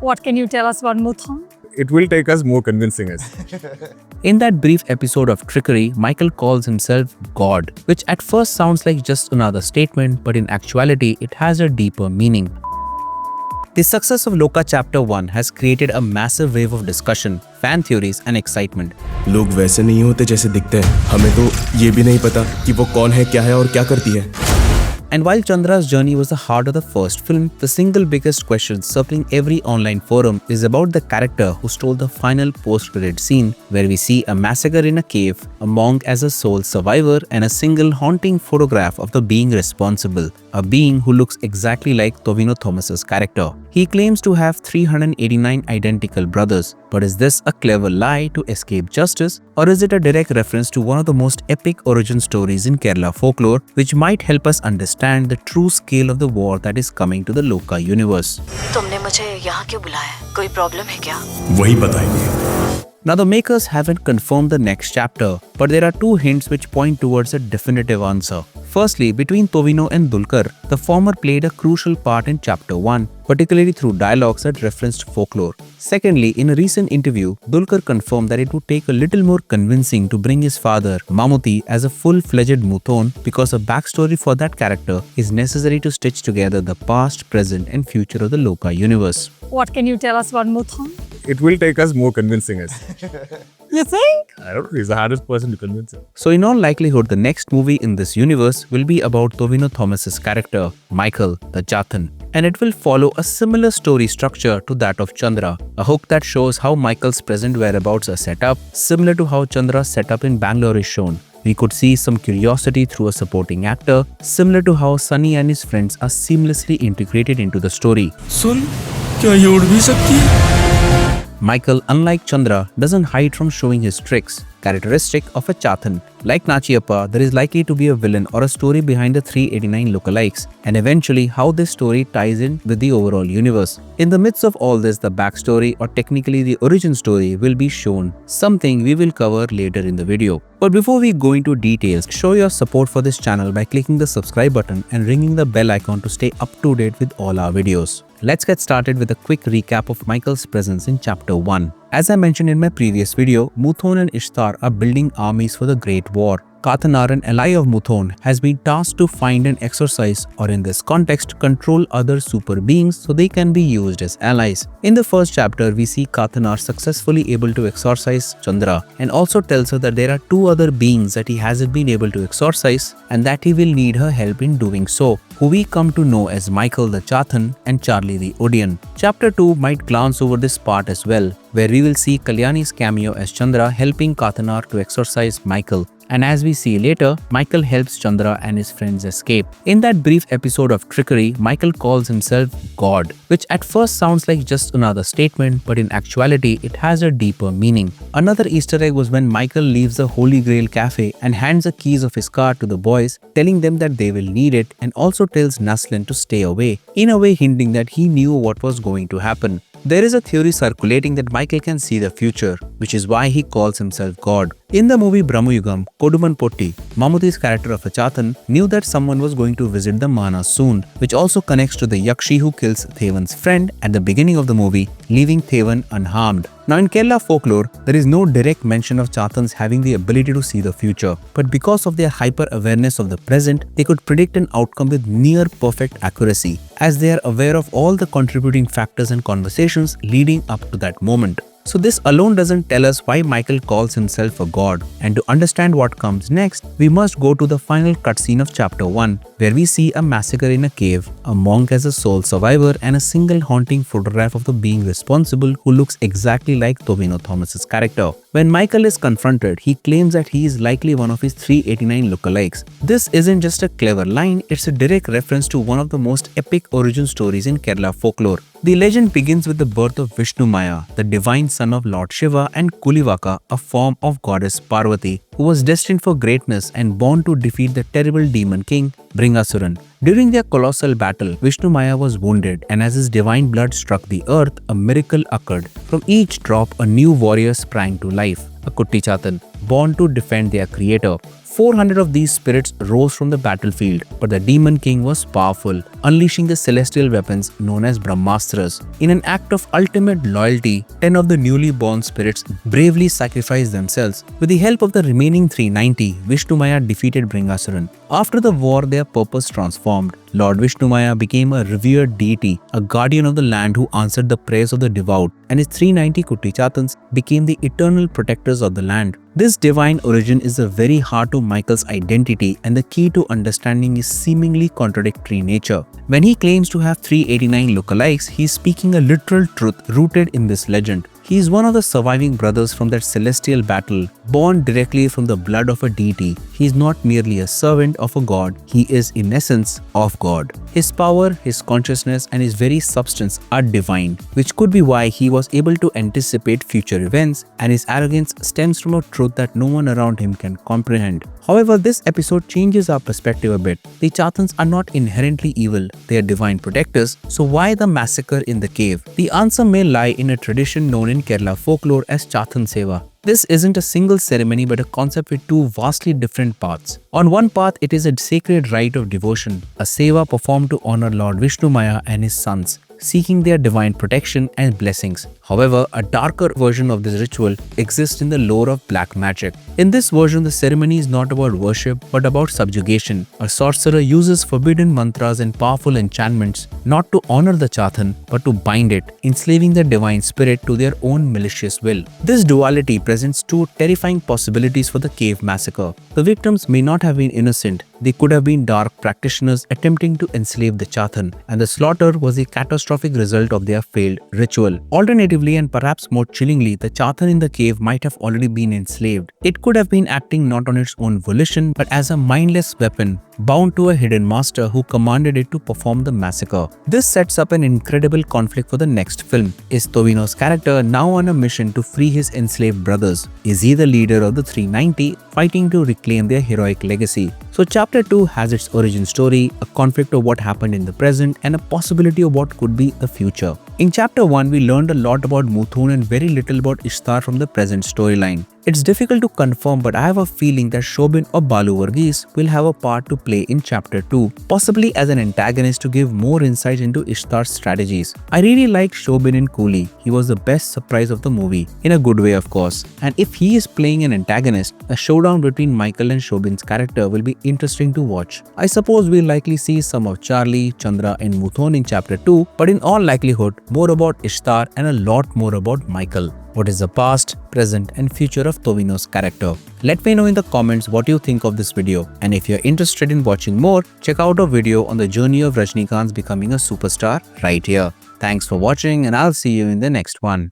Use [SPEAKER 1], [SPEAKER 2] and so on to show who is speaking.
[SPEAKER 1] What can you tell us about Muthon?
[SPEAKER 2] It will take us more convincing us.
[SPEAKER 3] In that brief episode of trickery, Michael calls himself God, which at first sounds like just another statement, but in actuality, it has a deeper meaning. The success of Lokah Chapter 1 has created a massive wave of discussion, fan theories and excitement.
[SPEAKER 4] लोग वैसे नहीं होते जैसे दिखते हैं। हमें तो ये भी नहीं पता कि वो कौन है, क्या है और क्या करती है।
[SPEAKER 3] And while Chandra's journey was the heart of the first film, the single biggest question circling every online forum is about the character who stole the final post-credit scene, where we see a massacre in a cave, a monk as a sole survivor, and a single haunting photograph of the being responsible, a being who looks exactly like Tovino Thomas's character. He claims to have 389 identical brothers, but is this a clever lie to escape justice, or is it a direct reference to one of the most epic origin stories in Kerala folklore, which might help us understand the true scale of the war that is coming to the Lokah universe?
[SPEAKER 5] तुमने मुझे यहाँ क्यों बुलाया? कोई problem है क्या?
[SPEAKER 4] वही बताएंगे।
[SPEAKER 3] Now the makers haven't confirmed the next chapter, but there are two hints which point towards a definitive answer. Firstly, between Tovino and Dulquer, the former played a crucial part in Chapter 1, particularly through dialogues that referenced folklore. Secondly, in a recent interview, Dulquer confirmed that it would take a little more convincing to bring his father, Mammootty, as a full-fledged Muthon, because a backstory for that character is necessary to stitch together the past, present and future of the Lokah universe.
[SPEAKER 1] What can you tell us about Muthon?
[SPEAKER 2] It will take us more convincing us.
[SPEAKER 1] You think?
[SPEAKER 2] I don't know, he's the hardest person to convince.
[SPEAKER 3] So in all likelihood, the next movie in this universe will be about Tovino Thomas's character, Michael the Chathan. And it will follow a similar story structure to that of Chandra, a hook that shows how Michael's present whereabouts are set up, similar to how Chandra's setup in Bangalore is shown. We could see some curiosity through a supporting actor, similar to how Sunny and his friends are seamlessly integrated into the story.
[SPEAKER 4] सुन, क्या ये उड़ भी सकती है?
[SPEAKER 3] Michael, unlike Chandra, doesn't hide from showing his tricks, characteristic of a Chathan. Like Nachiappa, there is likely to be a villain or a story behind the 389 lookalikes, and eventually how this story ties in with the overall universe. In the midst of all this, the backstory, or technically the origin story, will be shown, something we will cover later in the video. But before we go into details, show your support for this channel by clicking the subscribe button and ringing the bell icon to stay up to date with all our videos. Let's get started with a quick recap of Michael's presence in Chapter 1. As I mentioned in my previous video, Muthon and Ishtar are building armies for the Great War. Chathan, an ally of Muthon, has been tasked to find and exorcise, or in this context, control other super beings so they can be used as allies. In the first chapter, we see Chathan successfully able to exorcise Chandra, and also tells her that there are two other beings that he hasn't been able to exorcise and that he will need her help in doing so, who we come to know as Michael the Chathan and Charlie the Odeon. Chapter 2 might glance over this part as well, where we will see Kalyani's cameo as Chandra helping Chathan to exorcise Michael. And as we see later, Michael helps Chandra and his friends escape. In that brief episode of trickery, Michael calls himself God, which at first sounds like just another statement, but in actuality, it has a deeper meaning. Another Easter egg was when Michael leaves the Holy Grail cafe and hands the keys of his car to the boys, telling them that they will need it, and also tells Naslin to stay away, in a way hinting that he knew what was going to happen. There is a theory circulating that Michael can see the future, which is why he calls himself God. In the movie Brahmayugam, Koduman Potti, Mammootty's character of a Chathan, knew that someone was going to visit the Mana soon, which also connects to the Yakshi who kills Thevan's friend at the beginning of the movie, leaving Thevan unharmed. Now in Kerala folklore, there is no direct mention of Chathans having the ability to see the future, but because of their hyper-awareness of the present, they could predict an outcome with near-perfect accuracy, as they are aware of all the contributing factors and conversations leading up to that moment. So this alone doesn't tell us why Michael calls himself a god, and to understand what comes next, we must go to the final cutscene of Chapter 1, where we see a massacre in a cave, a monk as a sole survivor, and a single haunting photograph of the being responsible who looks exactly like Tovino Thomas's character. When Michael is confronted, he claims that he is likely one of his 389 lookalikes. This isn't just a clever line, it's a direct reference to one of the most epic origin stories in Kerala folklore. The legend begins with the birth of Vishnmaya, the divine son of Lord Shiva, and Kulivaka, a form of goddess Parvati, who was destined for greatness and born to defeat the terrible demon king Bringasuran. During their colossal battle, Vishnmaya was wounded, and as his divine blood struck the earth, a miracle occurred. From each drop, a new warrior sprang to life, a Kuttichathans, born to defend their creator. 400 of these spirits rose from the battlefield, but the demon king was powerful, unleashing the celestial weapons known as Brahmastras. In an act of ultimate loyalty, 10 of the newly born spirits bravely sacrificed themselves. With the help of the remaining 390, Vishnmaya defeated Bringasuran. After the war, their purpose transformed. Lord Vishnmaya became a revered deity, a guardian of the land who answered the prayers of the devout, and his 390 Kuttichathans became the eternal protectors of the land. This divine origin is the very heart of Michael's identity, and the key to understanding his seemingly contradictory nature. When he claims to have 389 lookalikes, he is speaking a literal truth rooted in this legend. He is one of the surviving brothers from that celestial battle, born directly from the blood of a deity. He is not merely a servant of a god, he is in essence of God. His power, his consciousness and his very substance are divine, which could be why he was able to anticipate future events, and his arrogance stems from a truth that no one around him can comprehend. However, this episode changes our perspective a bit. The Chathans are not inherently evil, they are divine protectors, so why the massacre in the cave? The answer may lie in a tradition known in Kerala folklore as Chathan Sava. This isn't a single ceremony but a concept with two vastly different paths. On one path, it is a sacred rite of devotion, a seva performed to honor Lord Vishnmaya and his sons, seeking their divine protection and blessings. However, a darker version of this ritual exists in the lore of black magic. In this version, the ceremony is not about worship but about subjugation. A sorcerer uses forbidden mantras and powerful enchantments not to honor the Chathan but to bind it, enslaving the divine spirit to their own malicious will. This duality presents two terrifying possibilities for the cave massacre. The victims may not have been innocent. They could have been dark practitioners attempting to enslave the Chathan, and the slaughter was a catastrophic result of their failed ritual. Alternatively, and perhaps more chillingly, the Chathan in the cave might have already been enslaved. It could have been acting not on its own volition, but as a mindless weapon, bound to a hidden master who commanded it to perform the massacre. This sets up an incredible conflict for the next film. Is Tovino's character now on a mission to free his enslaved brothers? Is he the leader of the 390, fighting to reclaim their heroic legacy? So Chapter 2 has its origin story, a conflict of what happened in the present, and a possibility of what could be the future. In Chapter 1, we learned a lot about Muthun and very little about Ishtar from the present storyline. It's difficult to confirm, but I have a feeling that Shobin or Balu Varghese will have a part to play in Chapter 2, possibly as an antagonist to give more insight into Ishtar's strategies. I really liked Shobin in Coolie. He was the best surprise of the movie, in a good way of course. And if he is playing an antagonist, a showdown between Michael and Shobin's character will be interesting to watch. I suppose we'll likely see some of Charlie, Chandra and Muthun in Chapter 2, but in all likelihood, more about Ishtar and a lot more about Michael. What is the past, present and future of Tovino's character? Let me know in the comments what you think of this video, and if you're interested in watching more, check out our video on the journey of Rajnikant's becoming a superstar right here. Thanks for watching and I'll see you in the next one.